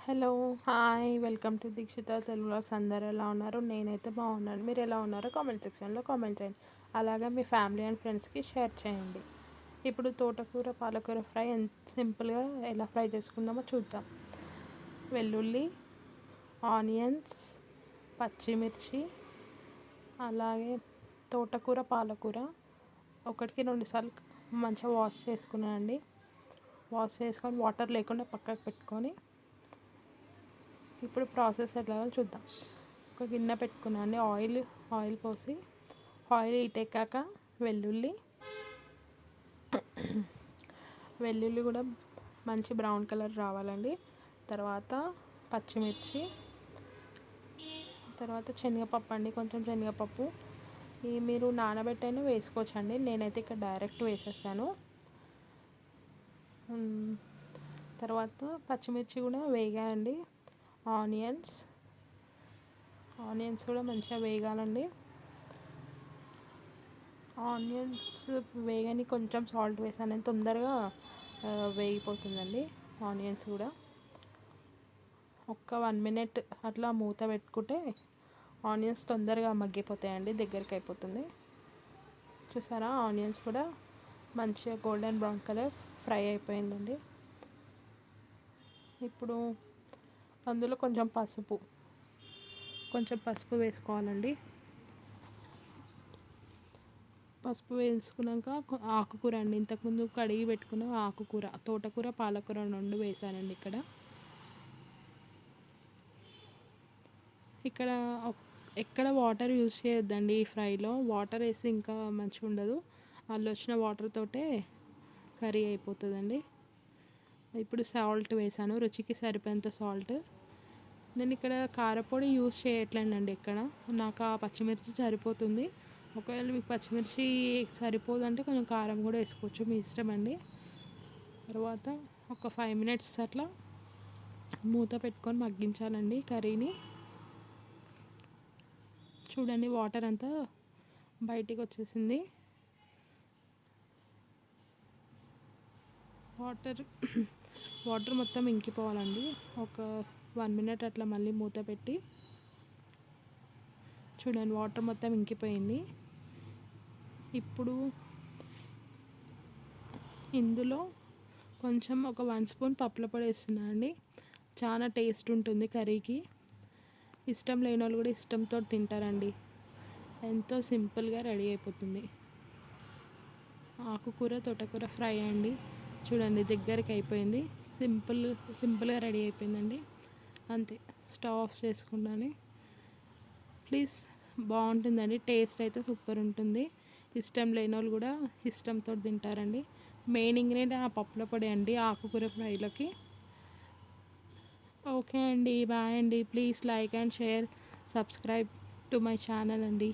Hello, hi, welcome to Dikshita Telugu vlogs. అందరూ ఎలా ఉన్నారు? నేనైతే బాగున్నాను. మీరు ఎలా ఉన్నారో కామెంట్ సెక్షన్లో కామెంట్ చేయండి. అలాగే మీ ఫ్యామిలీ అండ్ ఫ్రెండ్స్కి షేర్ చేయండి. ఇప్పుడు తోటకూర పాలకూర ఫ్రై సింపుల్గా ఎలా ఫ్రై చేసుకుందామో చూద్దాం. వెల్లుల్లి, ఆనియన్స్, పచ్చిమిర్చి, అలాగే తోటకూర పాలకూర 1-2 సార్లు మంచిగా వాష్ చేసుకున్నానండి. వాష్ చేసుకొని వాటర్ లేకుండా పక్కకు పెట్టుకొని ఇప్పుడు ప్రాసెస్ ఎలాగో చూద్దాం. ఒక గిన్నె పెట్టుకున్నాను, ఆయిల్ పోసి ఆయిల్ హీట్ ఎక్కాక వెల్లుల్లి కూడా మంచి బ్రౌన్ కలర్ రావాలండి. తర్వాత పచ్చిమిర్చి, తర్వాత శనగపప్పు అండి, కొంచెం శనగపప్పు. మీరు నానబెట్టైనా వేసుకోవచ్చండి, నేనైతే ఇక్కడ డైరెక్ట్ వేసేసాను. తర్వాత పచ్చిమిర్చి కూడా వేగాయండి. ఆనియన్స్ కూడా మంచిగా వేగాలండి. ఆనియన్స్ వేగని కొంచెం సాల్ట్ వేసాను, తొందరగా వేగిపోతుందండి. ఆనియన్స్ కూడా ఒక్క 1 మినిట్ అట్లా మూత పెట్టుకుంటే ఆనియన్స్ తొందరగా మగ్గిపోతాయండి, దగ్గరికి అయిపోతుంది. చూసారా, ఆనియన్స్ కూడా మంచిగా గోల్డెన్ బ్రౌన్ కలర్ ఫ్రై అయిపోయిందండి. ఇప్పుడు అందులో కొంచెం పసుపు వేసుకోవాలండి. పసుపు వేసుకున్నాక ఆకుకూర అండి, ఇంతకుముందు కడిగి పెట్టుకున్న ఆకుకూర, తోటకూర పాలకూర 2 వేసానండి. ఇక్కడ ఎక్కడ వాటర్ యూజ్ చేయొద్దండి ఈ ఫ్రైలో. వాటర్ వేసి ఇంకా మంచిగా ఉండదు, అందులో వచ్చిన వాటర్ తోటే కర్రీ అయిపోతుందండి. ఇప్పుడు సాల్ట్ వేసాను, రుచికి సరిపోయేంత సాల్ట్. నేను ఇక్కడ కారపొడి యూజ్ చేయట్లేనండి. నాకు ఆ పచ్చిమిర్చి సరిపోతుంది. ఒకవేళ మీకు పచ్చిమిర్చి సరిపోదంటే కొంచెం కారం కూడా వేసుకోవచ్చు, మీ ఇష్టం అండి. తర్వాత ఒక 5 మినిట్స్ అట్లా మూత పెట్టుకొని మగ్గించాలండి కర్రీని. చూడండి, వాటర్ అంతా బయటికి వచ్చేసింది. వాటర్ మొత్తం ఇంకిపోవాలండి. ఒక 1 మినిట్ అట్లా మళ్ళీ మూత పెట్టి చూడండి, వాటర్ మొత్తం ఇంకిపోయింది. ఇప్పుడు ఇందులో కొంచెం ఒక 1 స్పూన్ పప్పుల పొడి వేస్తున్నాను అండి. చాలా టేస్ట్ ఉంటుంది కర్రీకి. ఇష్టం లేని వాళ్ళు కూడా ఇష్టంతో తింటారండి. ఎంతో సింపుల్గా రెడీ అయిపోతుంది ఆకుకూర తోటకూర ఫ్రై అండి. చూడండి, దగ్గరికి అయిపోయింది. సింపుల్గా రెడీ అయిపోయిందండి. అంతే, స్టవ్ ఆఫ్ చేసుకున్నాను. ప్లీజ్, బాగుంటుందండి, టేస్ట్ అయితే సూపర్ ఉంటుంది. ఇష్టం లేని వాళ్ళు కూడా ఇష్టంతో తింటారండి. మెయిన్ ఇంగ్రీడియంట్ ఆ పప్పుల పొడి అండి ఆకుకూర ఫ్రైలోకి. ఓకే అండి, బాయ్ అండి. Please like and share, subscribe to my channel అండి.